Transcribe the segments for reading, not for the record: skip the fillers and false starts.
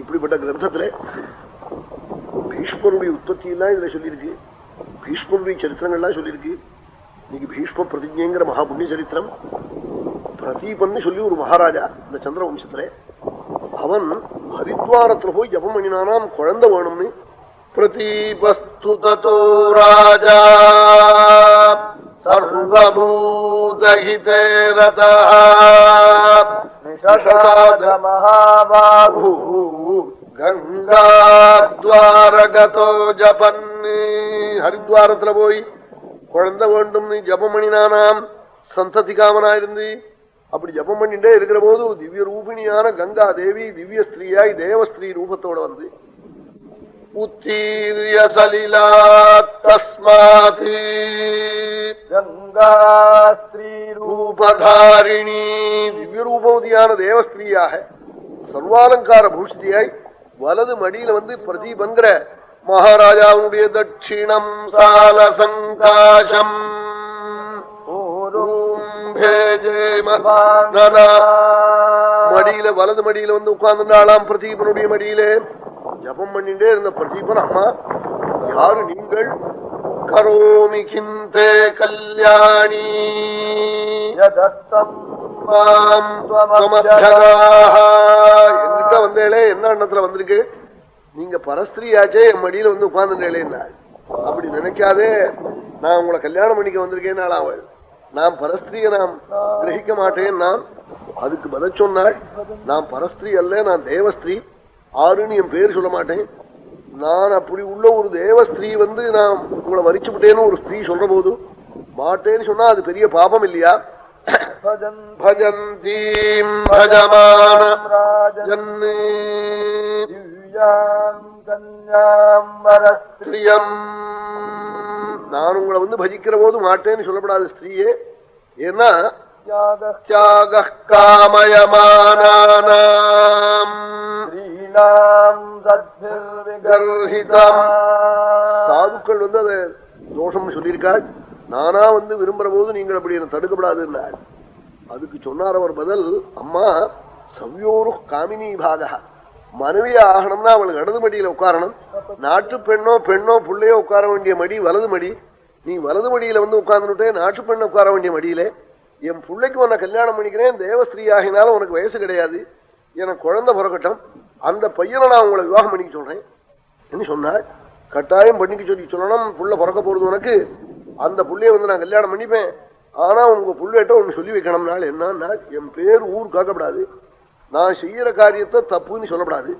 இப்படிப்பட்ட கிரந்தத்துல பீஷ்மருடைய உற்பத்தி எல்லாம் இதுல சொல்லியிருக்கு, பீஷ்மருடைய சரித்திரங்கள்லாம் சொல்லியிருக்கு. இன்னைக்கு பீஷ்ம பிரதிஜைங்கிற மகா புண்ணிய சரித்திரம். பிரதீபன்னு சொல்லி ஒரு மகாராஜா இந்த சந்திர வம்சத்துல, அவன் ஹரித்வாரத்துல போய் ஜபம் பண்ணினானாம் குழந்தை வேணும்னு. பிரதீபஸ்து ததோ ராஜா சர்வபூதஹிதே ரதஹ மகாபாஹு கங்காத்வாரகதோ ஜபன்னி. ஹரித்வாரத்துல போய் குழந்தை வேண்டும் ஜபம் பண்ணினானாம், சந்ததி காமனா இருந்து. அப்படி ஜபம் பண்ணிட்டே இருக்கிற போது திவ்ய ரூபிணியான கங்கா தேவி திவ்ய ஸ்திரீயாய் தேவஸ்திரீ ரூபத்தோட வந்து உத்தீர்ய சலிலா தஸ்மாதி கங்கா ஸ்ரீ ரூபதாரிணி, திவ்ய ரூபவதியான தேவஸ்திரீயாக சர்வாலங்கார பூஷிதியாய் வலது மடியில வந்து பிரதீபங்கிற மகாராஜாவுடைய தட்சிணம் சால சங்காசம் மடியில வலது மடியில வந்து உட்கார்ந்துட்டாளாம். பிரதீபனுடைய மடியில ஜபம் பண்ணிட்டே இருந்த பிரதீபன், அம்மா யாரு நீங்கள்? கரோமி கிந்தே கல்யாணி என்கிட்ட வந்தேளே, என்ன எண்ணத்துல வந்திருக்கு? நீங்க பரஸ்திரியாச்சே, என் மடியில வந்து உட்கார்ந்துட்டேளேன்னா. அப்படி நினைக்காதே, நான் உங்களை கல்யாணம் பண்ணிக்க வந்திருக்கேன். அவள் நான் பரஸ்திரியை நாம் கிரகிக்க மாட்டேன். நான் அதுக்கு பதில் சொன்னாள், நான் பரஸ்திரி அல்ல, நான் தேவஸ்திரீ. ஆறுன்னு என் பேர் சொல்ல மாட்டேன். நான் அப்படி உள்ள ஒரு தேவஸ்திரீ வந்து நான் உங்களை வரிச்சு விட்டேன்னு ஒரு ஸ்திரீ சொல்ற போது மாட்டேன்னு சொன்னா அது பெரிய பாபம் இல்லையா? பஜந்தீம் பஜமானம் நான் உங்களை வந்து பஜிக்கிற போது மாட்டேன்னு சொல்லப்படாது ஸ்திரீயே. ஏன்னா சாதுக்கள் வந்து அதை தோஷம் சொல்லியிருக்காள். நானா வந்து விரும்புற போது நீங்கள் அப்படி என்ன தடுக்கப்படாதுன்னா அதுக்கு சொன்னார் அவர் பதில், அம்மா சவ்யோரு காமினி பாகா, மனைவியா ஆகணும்னா அவளுக்கு இடது மடியில உட்காரணும். நாட்டு பெண்ணோ பெண்ணோ பிள்ளையோ உட்கார வேண்டிய மடி வலது மடி. நீ வலது மடியில வந்து உட்கார்ந்துட்டே நாட்டு பெண்ணை உட்கார வேண்டிய மடியில. என் பிள்ளைக்கு உன்னை கல்யாணம் பண்ணிக்கிறேன், தேவஸ்திரீ ஆகினாலும் உனக்கு வயசு கிடையாது, எனக்கு குழந்தை பிறக்கட்டும், அந்த பையனை நான் உங்களை விவாகம் பண்ணிக்க சொல்றேன் என்று சொன்னாள். கட்டாயம் பண்ணிக்க சொல்லணும், புள்ள பிறக்க போறது உனக்கு, அந்த புள்ளைய வந்து நான் கல்யாணம் பண்ணிப்பேன். ஆனா உங்க புள்ளைகிட்ட ஒண்ணு சொல்லி வைக்கணும்னால என்னன்னா, என் பேர் ஊர் காக்கப்படாது, நான் செய்யற காரியத்தை தப்புன்னு சொல்லப்படாது,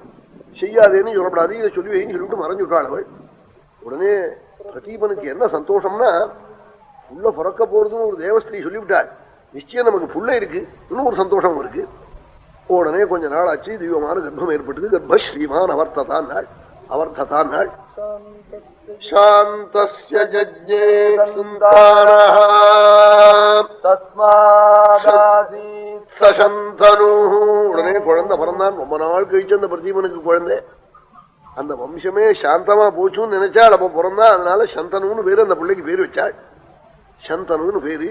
செய்யாதேன்னு சொல்லப்படாது, இதை சொல்லி வைன்னு சொல்லிவிட்டு மறைஞ்சு விட்டாள் அவள். உடனே பிரதீபனுக்கு என்ன சந்தோஷம்னா, புள்ள பிறக்க போறதுன்னு ஒரு தேவஸ்திரீ சொல்லிவிட்டாள், நிச்சயம் நமக்கு புள்ள இருக்கு, இன்னும் ஒரு சந்தோஷம் இருக்கு. உடனே கொஞ்ச நாள் ஆச்சு, தெய்வமான கர்ப்பம் ஏற்பட்டது. கர்ப்ப ஸ்ரீமான் அவர்த்ததான் நாள், அவர்த்ததான் நாள். சாந்தஸ்ய ஜஜ்ஞே சந்தானஹ தஸ்மாதாசீத் சசந்தனுஹு. உடனே குழந்தை பிறந்தான். ரொம்ப நாள் கழிச்சு அந்த பிரதீபனுக்கு குழந்தை. அந்த வம்சமே சாந்தமா போச்சுன்னு நினைச்சாள். அப்ப பிறந்தா, அதனால சந்தனுன்னு பேரு அந்த பிள்ளைக்கு பேரு வச்சாள். சந்தனுன்னு பேரு.